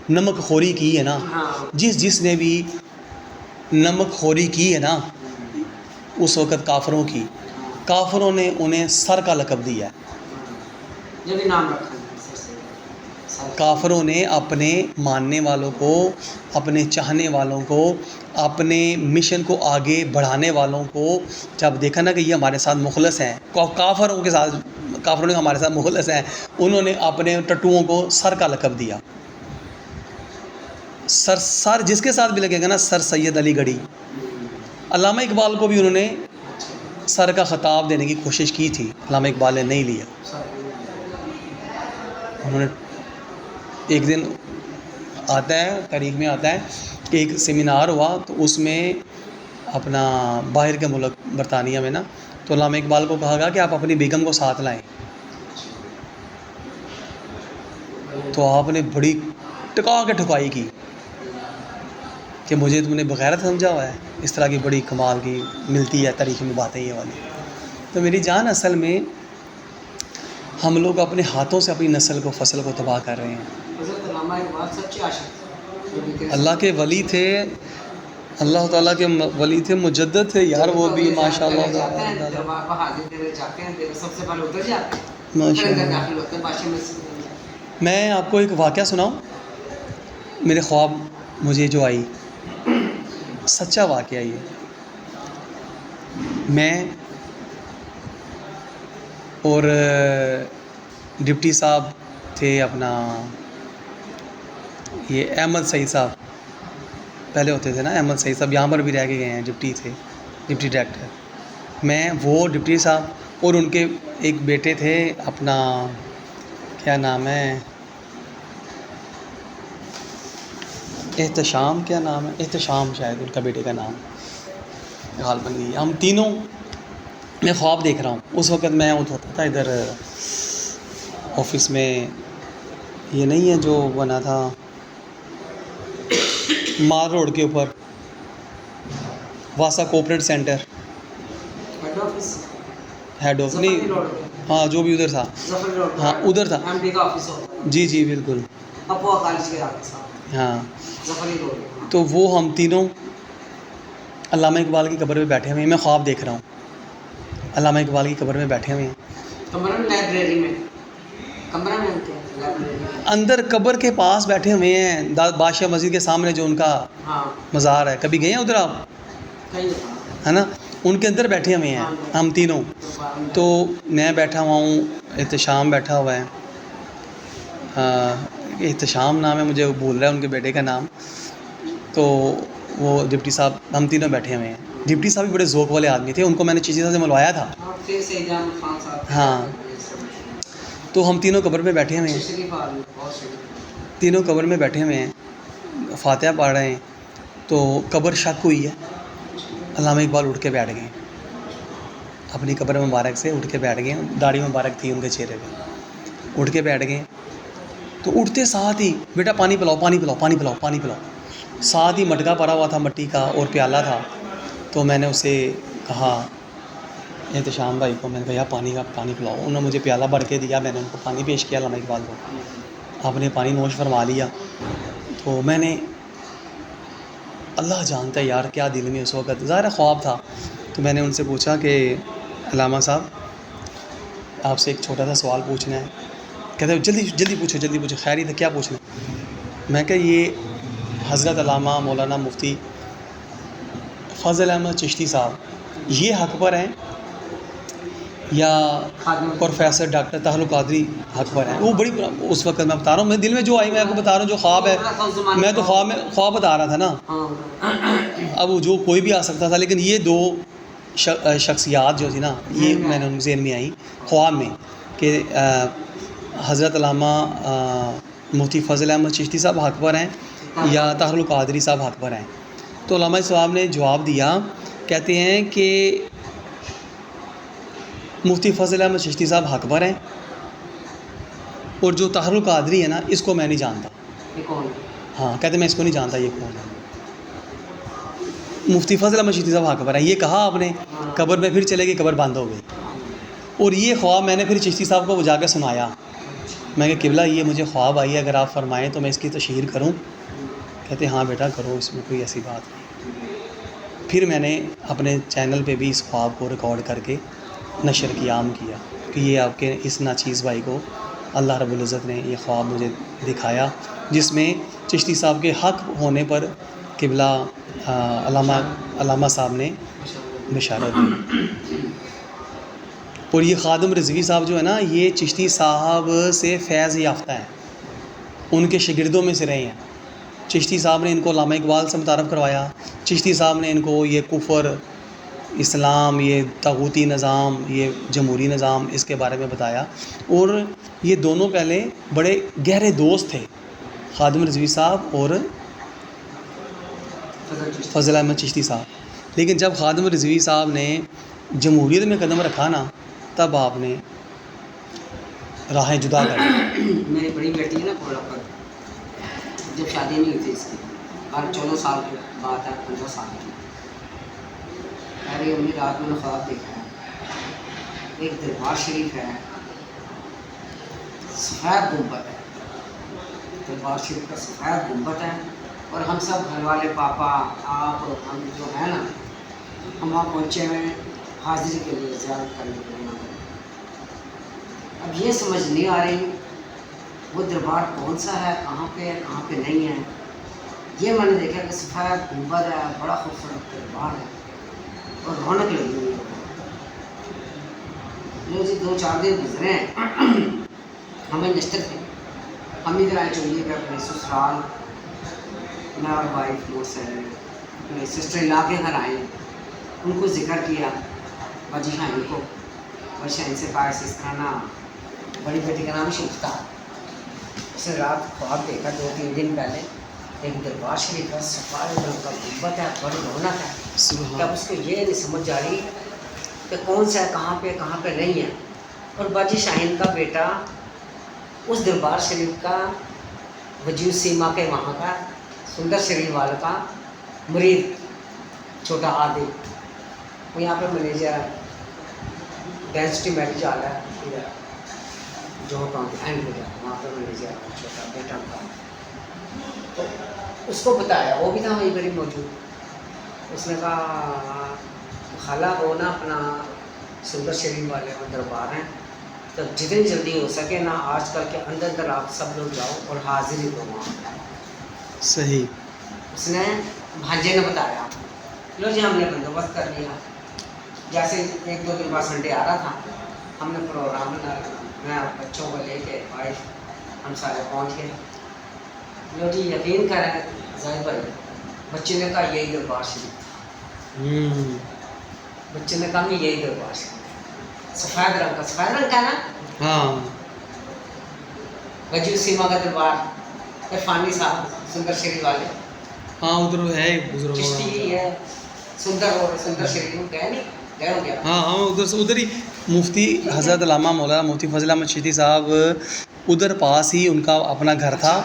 نمک خوری کی ہے نا، ہاں جس نے بھی نمک خوری کی ہے نا اس وقت کافروں کی، کافروں نے انہیں سر کا لقب دیا ہے. جو بھی نام رکھا ہے سر سے کافروں نے اپنے ماننے والوں کو، اپنے چاہنے والوں کو، اپنے مشن کو آگے بڑھانے والوں کو جب دیکھا نا کہ یہ ہمارے ساتھ مخلص ہیں، کافروں نے ہمارے ساتھ مخلص ہیں، انہوں نے اپنے ٹٹوؤں کو سر کا لقب دیا. سر جس کے ساتھ بھی لگے گا نا، سر سید علی گڑھی. علامہ اقبال کو بھی انہوں نے سر کا خطاب دینے کی کوشش کی تھی، علامہ اقبال نے نہیں لیا. انہوں نے ایک دن آتا ہے، تاریخ میں آتا ہے کہ ایک سیمینار ہوا تو اس میں اپنا باہر کے ملک برطانیہ میں نا، تو علامہ اقبال کو کہا گیا کہ آپ اپنی بیگم کو ساتھ لائیں. تو آپ نے بڑی ٹکا کے ٹھکائی کی کہ مجھے تم نے بغیرت سمجھا ہوا ہے. اس طرح کی بڑی کمال کی ملتی ہے تاریخ میں باتیں یہ والی. تو میری جان، اصل میں ہم لوگ اپنے ہاتھوں سے اپنی نسل کو، فصل کو تباہ کر رہے ہیں. حضرت علامہ اقبال سچے عاشق تھے، اللہ کے ولی تھے، اللہ تعالیٰ کے ولی تھے، مجدد تھے یار وہ بھی، ماشاء اللہ. دربار پر حاضر دینے جاتے ہیں، سب سے پہلے ادھر جاتے ہیں، ماشاء پھر اندر اللہ. داخل ہوتے ہیں بادشاہ میں. میں آپ کو ایک واقعہ سناؤں، میرے خواب مجھے جو آئی، سچا واقعہ یہ. میں اور ڈپٹی صاحب تھے اپنا، یہ احمد سعید صاحب پہلے ہوتے تھے نا، احمد سعید صاحب یہاں پر بھی رہ کے گئے ہیں، ڈپٹی تھے، ڈپٹی ڈائریکٹر. میں، وہ ڈپٹی صاحب اور ان کے ایک بیٹے تھے اپنا، کیا نام ہے، احتشام، کیا نام ہے، احتشام شاید ان کا بیٹے کا نام غالباً نہیں. ہم تینوں، میں خواب دیکھ رہا ہوں اس وقت، میں ہوتا تھا ادھر آفس میں، یہ نہیں ہے جو بنا تھا مال روڈ کے اوپر، واسا corporate centre, head office head of Zafar نہیں، روڈ، ہاں جو بھی ادھر تھا، ظفر روڈ، ہاں ادھر تھا، ایم ڈی کا آفس ہوتا ہے، جی جی بالکل، اپوا کالج کے آگے صاحب، ہاں. ظفر روڈ. تو وہ ہم تینوں علامہ اقبال کی قبر پہ بیٹھے ہوئے ہیں. میں خواب دیکھ رہا ہوں علامہ اقبال کی قبر میں بیٹھے ہوئے ہیں، کمرہ میں، لائبریری میں، کمرہ میں ہوتے ہیں لائبریری میں. اندر قبر کے پاس بیٹھے ہوئے ہیں، بادشاہ مسجد کے سامنے جو ان کا ہاں مزار ہے. کبھی گئے ہیں ادھر آپ؟ کہیں ہے نا، ان کے اندر بیٹھے ہوئے ہیں ہم تینوں. تو میں بیٹھا ہوا ہوں، احتشام بیٹھا ہوا ہے، احتشام نام ہے، مجھے وہ بھول رہا ہے ان کے بیٹے کا نام. تو وہ ڈپٹی صاحب، ہم تینوں بیٹھے ہوئے ہیں. ڈپٹی صاحب بھی بڑے ذوق والے آدمی تھے، ان کو میں نے چیزیں سے ملوایا تھا. پھر سے جان خان صاحب. ہاں. تو ہم تینوں قبر میں بیٹھے ہوئے ہیں، شریف آدمی، بہت شریف. تینوں قبر میں بیٹھے ہوئے ہیں، فاتحہ پڑھ رہے ہیں. تو قبر شک ہوئی ہے، علامہ اقبال اٹھ کے بیٹھ گئے، اپنی قبر مبارک سے اٹھ کے بیٹھ گئے. داڑھی مبارک تھی ان کے چہرے پہ، اٹھ کے بیٹھ گئے. تو اٹھتے ساتھ ہی، بیٹا پانی پلاؤ، پانی پلاؤ، پانی پلاؤ، پانی پلاؤ. ساتھ ہی مٹکا پڑا ہوا تھا مٹی کا اور پیالہ تھا. تو میں نے اسے کہا، احتشام بھائی کو میں نے کہا یار پانی پلاؤ. انہوں نے مجھے پیالہ بھر کے دیا، میں نے ان کو پانی پیش کیا علامہ اقبال کو. آپ نے پانی نوش فرما لیا. تو میں نے، اللہ جانتا ہے یار کیا دل میں اس وقت، ظاہر خواب تھا. تو میں نے ان سے پوچھا کہ علامہ صاحب آپ سے ایک چھوٹا سا سوال پوچھنا ہے. کہتے ہیں جلدی پوچھو، جلدی پوچھو. خیریت ہے، کیا پوچھنا؟ میں کہ یہ حضرت علامہ مولانا مفتی فضل احمد چشتی صاحب یہ حق پر ہیں یا پروفیسر ڈاکٹر طاہر القادری حق پر ہیں؟ وہ بڑی، اس وقت میں بتا رہا ہوں، میرے دل میں جو آئی میں آپ کو بتا رہا ہوں، جو خواب ہے، میں تو خواب بتا رہا تھا نا. اب وہ جو کوئی بھی آ سکتا تھا، لیکن یہ دو شخصیات جو تھی نا، یہ میں نے ان ذہن میں آئی خواب میں کہ حضرت علامہ مفتی فضل احمد چشتی صاحب حق پر ہیں یا طاہر القادری صاحب حق پر ہیں. تو علامہ صاحب نے جواب دیا، کہتے ہیں کہ مفتی فضل احمد چشتی صاحب حق پر ہیں، اور جو طاہر القادری ہے نا، اس کو میں نہیں جانتا. ہاں، کہتے میں اس کو نہیں جانتا یہ کون ہے. مفتی فضل احمد چشتی صاحب حق پر ہیں، یہ کہا آپ نے، قبر میں پھر چلے گئی، قبر بند ہو گئی. اور یہ خواب میں نے پھر چشتی صاحب کو جا کے سنایا. میں کہ قبلہ یہ مجھے خواب آئی ہے، اگر آپ فرمائیں تو میں اس کی تشہیر کروں؟ کہتے ہاں بیٹا کرو، اس میں کوئی ایسی بات نہیں۔ پھر میں نے اپنے چینل پہ بھی اس خواب کو ریکارڈ کر کے نشر کیا، عام کیا کہ یہ آپ کے اس ناچیز بھائی کو اللہ رب العزت نے یہ خواب مجھے دکھایا، جس میں چشتی صاحب کے حق ہونے پر قبلہ علامہ صاحب نے بشارت دی۔ اور یہ خادم رضوی صاحب جو ہے نا، یہ چشتی صاحب سے فیض یافتہ ہیں، ان کے شاگردوں میں سے رہے ہیں۔ چشتی صاحب نے ان کو علامہ اقبال سے متعارف کروایا، چشتی صاحب نے ان کو یہ کفر، اسلام، یہ طاغوتی نظام، یہ جمہوری نظام، اس کے بارے میں بتایا۔ اور یہ دونوں پہلے بڑے گہرے دوست تھے، خادم رضوی صاحب اور فضل احمد چشتی صاحب۔ لیکن جب خادم رضوی صاحب نے جمہوریت میں قدم رکھا نا، تب آپ نے راہیں جدا کر دی۔ میری بڑی بیٹی ہے نا کوڑا پر، جب شادی نہیں ہوئی تھی اس کی، 14 سال کی بات ہے، 15 سال کی، ارے انہیں رات میں نے خواب دیکھا ہے، ایک دربار شریف ہے، سفید گنبد ہے، دربار شریف کا سفید گنبد ہے، اور ہم سب گھر والے، پاپا، آپ، ہم جو ہیں نا، ہم وہاں پہنچے ہوئے ہیں حاضری کے لیے، زیارت کرنے کے لیے۔ اب یہ سمجھ نہیں آ رہی وہ دربار کون سا ہے، کہاں پہ ہے، کہاں پہ نہیں ہے۔ یہ میں نے دیکھا کہ سفید گنبد ہے، بڑا خوبصورت دربار ہے اور رونق لگی ہوئی ہے۔ جو جی 2-4 دن گزرے ہیں، ہمیں نشتر تھے، ہم ادھر آئے چلیے کہ اپنے سسرال، میں اور وائف لوگ سے اپنے سسٹر ان لا کے گھر آئے، ان کو ذکر کیا باجی شاہین کو، اور شاہین سے کہا اس طرح نا، بڑی بیٹی کا نام شفتا، اس نے رات خواب دیکھا 2-3 دن پہلے، ایک دربار شریف کا سفید رنگ کا گنبد ہے، بڑی رونق ہے۔ کہ اب اس کو یہ نہیں سمجھ آ رہی کہ کون سا ہے، کہاں پہ نہیں ہے۔ اور باجی شاہین کا بیٹا اس دربار شریف کا وجود سیما کے وہاں کا سندر شریف والے کا مرید، چھوٹا عادل، وہ یہاں پہ منیجر ہے، ڈینسٹی میرج آ رہا ہے ادھر جو اینڈ ہو جائے، وہاں پہ منیجر ہے، چھوٹا بیٹا کا۔ تو اس کو بتایا، وہ بھی تھا وہیں پر موجود۔ اس نے کہا خالہ وہ نا اپنا سندر شریف والے وہ دربار ہیں، تو جتنی جلدی ہو سکے نا آج کل کے اندر آپ سب لوگ جاؤ اور حاضری دو وہاں۔ صحیح۔ اس نے بھانجے نے بتایا، لو جی ہم نے بندوبست کر لیا۔ جیسے 1-2 دن بعد سنڈے آ رہا تھا، ہم نے پروگرام بنا، میں بچوں کو لے کے وائف ہم سارے پہنچ گئے۔ لو جی یقین کریں زاہد بھائی، بچے نے کہا یہی دربار شریف، بچے نے کہا یہی دربار شریف، سفید رنگ کا، سفید رنگ کا نا، ہاں، وجود سیما کا دربار، عرفانی صاحب سندر شریف والے، ہاں ادھر ہے بزرگ، چشتی ہے سندر، اور سندر شریف گئے نہیں گئے ہو گیا۔ ہاں ادھر سے ادھر ہی مفتی حضرت علامہ مولانا مفتی فضل احمد چشتی صاحب ادھر پاس ہی ان کا اپنا گھر تھا،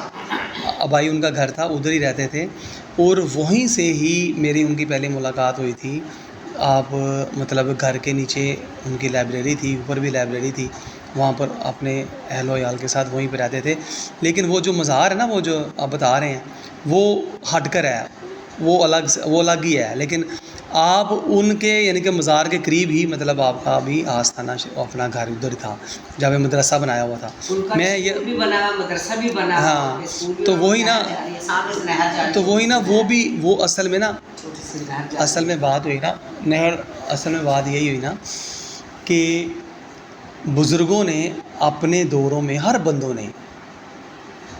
ابائی ان کا گھر تھا، ادھر ہی رہتے تھے، اور وہیں سے ہی میری ان کی پہلی ملاقات ہوئی تھی۔ آپ مطلب گھر کے نیچے ان کی لائبریری تھی، اوپر بھی لائبریری تھی، وہاں پر اپنے اہل و عیال کے ساتھ وہیں پہ رہتے تھے۔ لیکن وہ جو مزار ہے نا، وہ جو آپ بتا رہے ہیں، وہ ہٹ کر ہے، وہ الگ ہی ہے، لیکن آپ ان کے یعنی کہ مزار کے قریب ہی مطلب آپ کا بھی آستانہ اپنا گھر ادھر تھا، جہاں پہ مدرسہ بنایا ہوا تھا۔ میں یہ بھی بنا، مدرسہ بھی بنا، ہاں، تو وہی نا، وہ اصل میں نا، اصل میں بات ہوئی نا نہر، اصل میں بات یہی ہوئی نا کہ بزرگوں نے اپنے دوروں میں ہر بندوں نے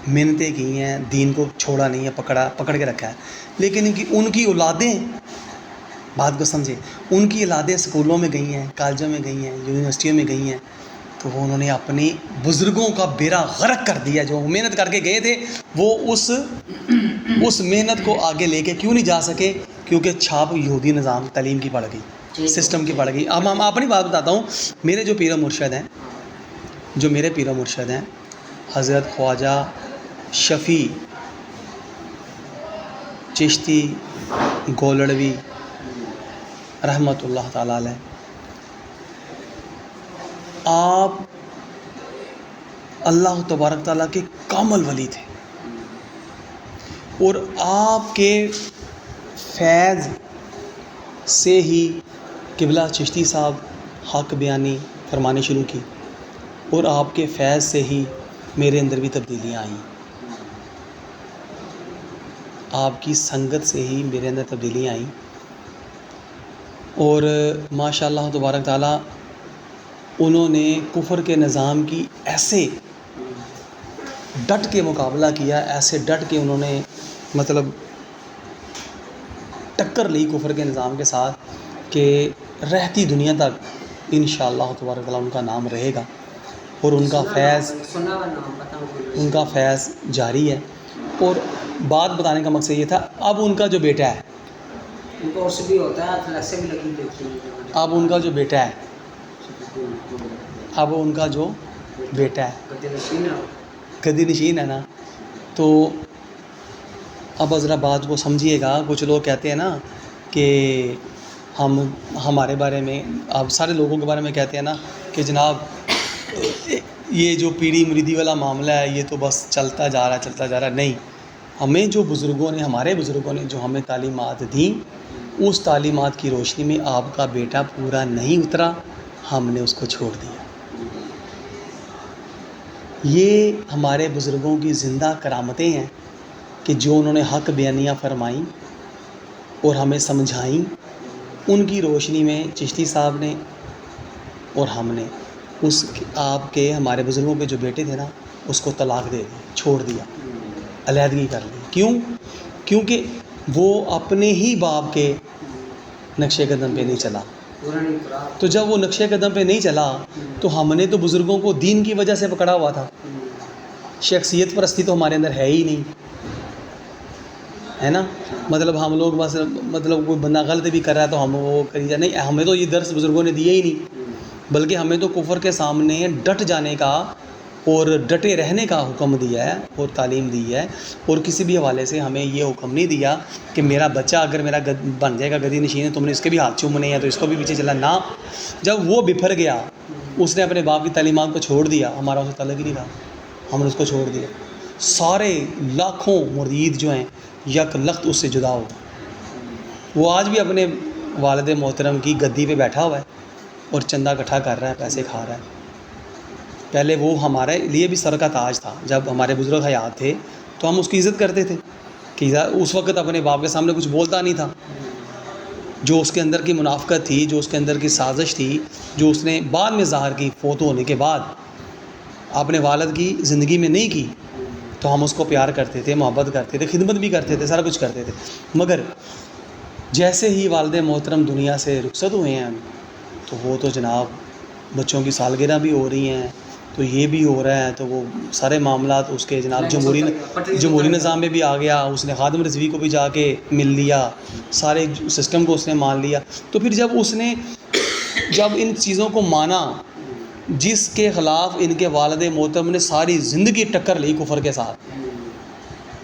محنتیں کی ہیں، دین کو چھوڑا نہیں ہے، پکڑ کے رکھا ہے، لیکن ان کی اولادیں، بات کو سمجھیں، ان کی اولادیں اسکولوں میں گئی ہیں، کالجوں میں گئی ہیں، یونیورسٹیوں میں گئی ہیں، تو وہ انہوں نے اپنی بزرگوں کا بیڑا غرق کر دیا، جو محنت کر کے گئے تھے وہ اس محنت کو آگے لے کے کیوں نہیں جا سکے؟ کیونکہ چھاپ یہودی نظام تعلیم کی پڑ گئی، سسٹم کی پڑ گئی۔ اب ہم اپنی بات بتاتا ہوں، میرے جو پیر و مرشد ہیں حضرت خواجہ شفیع چشتی گولڑوی رحمۃ اللہ تعالیٰ علیہ، آپ اللہ تبارک تعالیٰ کے کامل ولی تھے، اور آپ کے فیض سے ہی قبلہ چشتی صاحب حق بیانی فرمانی شروع کی، اور آپ کے فیض سے ہی میرے اندر بھی تبدیلیاں آئیں، آپ کی سنگت سے ہی میرے اندر تبدیلیاں آئیں، اور ماشاء اللہ تبارک تعالیٰ انہوں نے کفر کے نظام کی ایسے ڈٹ کے مقابلہ کیا، ایسے ڈٹ کے انہوں نے مطلب ٹکر لی کفر کے نظام کے ساتھ کہ رہتی دنیا تک انشاءاللہ تبارک تعالیٰ ان کا نام رہے گا، اور ان کا فیض جاری ہے۔ اور بات بتانے کا مقصد یہ تھا، اب ان کا جو بیٹا ہے، ان کو عرص بھی ہوتا ہے، فلک سے بھی لگی دیکھی ہے، اب ان کا جو بیٹا ہے، اب ان کا جو بیٹا ہے گدی نشین ہے نا، تو اب ذرا بات کو سمجھیے گا۔ کچھ لوگ کہتے ہیں نا کہ ہمارے بارے میں، اب سارے لوگوں کے بارے میں کہتے ہیں نا کہ جناب یہ جو پیڑھی مریدی والا معاملہ ہے یہ تو بس چلتا جا رہا ہے۔ نہیں، ہمیں جو بزرگوں نے، ہمارے بزرگوں نے جو ہمیں تعلیمات دیں، اس تعلیمات کی روشنی میں آپ کا بیٹا پورا نہیں اترا، ہم نے اس کو چھوڑ دیا۔ یہ ہمارے بزرگوں کی زندہ کرامتیں ہیں کہ جو انہوں نے حق بیانیاں فرمائیں اور ہمیں سمجھائیں، ان کی روشنی میں چشتی صاحب نے اور ہم نے اس آپ کے، ہمارے بزرگوں کے جو بیٹے تھے نا، اس کو طلاق دے دی، چھوڑ دیا، علیحدگی کر لی۔ کیوں؟ کیونکہ وہ اپنے ہی باپ کے نقش قدم پہ نہیں چلا۔ تو جب وہ نقش قدم پہ نہیں چلا تو ہم نے تو بزرگوں کو دین کی وجہ سے پکڑا ہوا تھا، شخصیت پرستی تو ہمارے اندر ہے ہی نہیں، ہے نا۔ مطلب ہم لوگ بس، مطلب کوئی بندہ غلط بھی کر رہا ہے تو ہم وہ کری جائے، نہیں، ہمیں تو یہ درس بزرگوں نے دیے ہی نہیں، بلکہ ہمیں تو کفر کے سامنے ڈٹ جانے کا اور ڈٹے رہنے کا حکم دیا ہے اور تعلیم دی ہے، اور کسی بھی حوالے سے ہمیں یہ حکم نہیں دیا کہ میرا بچہ اگر میرا بن جائے گا گدی نشین ہے، تم نے اس کے بھی ہاتھ چومنے ہیں تو اس کو بھی پیچھے چلا نہ۔ جب وہ بپھر گیا، اس نے اپنے باپ کی تعلیمات کو چھوڑ دیا، ہمارا اسے تعلق ہی نہیں رہا، ہم نے اس کو چھوڑ دیا۔ سارے لاکھوں مرید جو ہیں یک لخت اس سے جدا ہو گئے۔ وہ آج بھی اپنے والد محترم کی گدی پہ بیٹھا ہوا ہے اور چندہ اکٹھا کر رہا ہے، پیسے کھا رہا ہے۔ پہلے وہ ہمارے لیے بھی سر کا تاج تھا، جب ہمارے بزرگ حیات تھے تو ہم اس کی عزت کرتے تھے کہ اس وقت اپنے باپ کے سامنے کچھ بولتا نہیں تھا۔ جو اس کے اندر کی منافقت تھی، جو اس کے اندر کی سازش تھی، جو اس نے بعد میں ظاہر کی، فوت ہونے کے بعد اپنے والد کی زندگی میں نہیں کی، تو ہم اس کو پیار کرتے تھے، محبت کرتے تھے، خدمت بھی کرتے تھے، سارا کچھ کرتے تھے۔ مگر جیسے ہی والد محترم دنیا سے رخصت ہوئے ہیں تو وہ تو جناب بچوں کی سالگرہ بھی ہو رہی ہیں، تو یہ بھی ہو رہا ہے، تو وہ سارے معاملات اس کے جناب جمہوری نظام میں بھی آ گیا۔ اس نے خادم رضوی کو بھی جا کے مل لیا، سارے سسٹم کو اس نے مان لیا۔ تو پھر جب ان چیزوں کو مانا جس کے خلاف ان کے والد محترم نے ساری زندگی ٹکر لی کفر کے ساتھ،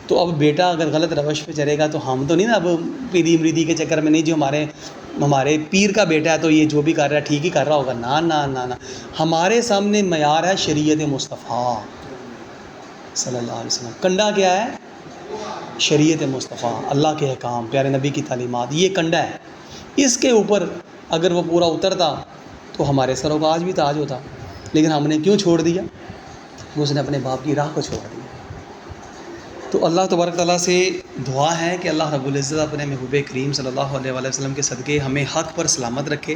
تو اب بیٹا اگر غلط روش پہ چلے گا تو ہم تو نہیں نا اب پیری مریدی کے چکر میں نہیں، جو ہمارے پیر کا بیٹا ہے تو یہ جو بھی کر رہا ہے ٹھیک ہی کر رہا ہوگا، نا نا نا نا۔ ہمارے سامنے معیار ہے شریعت مصطفیٰ صلی اللہ علیہ وسلم۔ کنڈا کیا ہے؟ شریعت مصطفیٰ، اللہ کے احکام، پیارے نبی کی تعلیمات، یہ کنڈا ہے۔ اس کے اوپر اگر وہ پورا اترتا تو ہمارے سروں کا آج بھی تاج ہوتا، لیکن ہم نے کیوں چھوڑ دیا؟ اس نے اپنے باپ کی راہ کو چھوڑ دیا۔ تو اللہ تبارک تعالیٰ سے دعا ہے کہ اللہ رب العزت اپنے محبوب کریم صلی اللہ علیہ وآلہ وسلم کے صدقے ہمیں حق پر سلامت رکھے،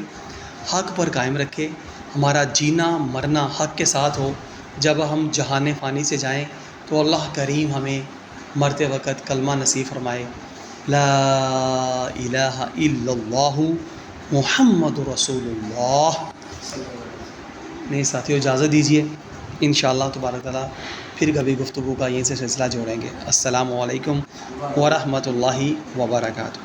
حق پر قائم رکھے، ہمارا جینا مرنا حق کے ساتھ ہو۔ جب ہم جہان فانی سے جائیں تو اللہ کریم ہمیں مرتے وقت کلمہ نصیب فرمائے، لا الہ الا اللہ محمد رسول اللہ۔ نہیں ساتھیو، اجازت دیجیے، انشاءاللہ تبارک تعالیٰ پھر کبھی گفتگو کا یہیں سے سلسلہ جوڑیں گے۔ السلام علیکم ورحمۃ اللہ وبرکاتہ۔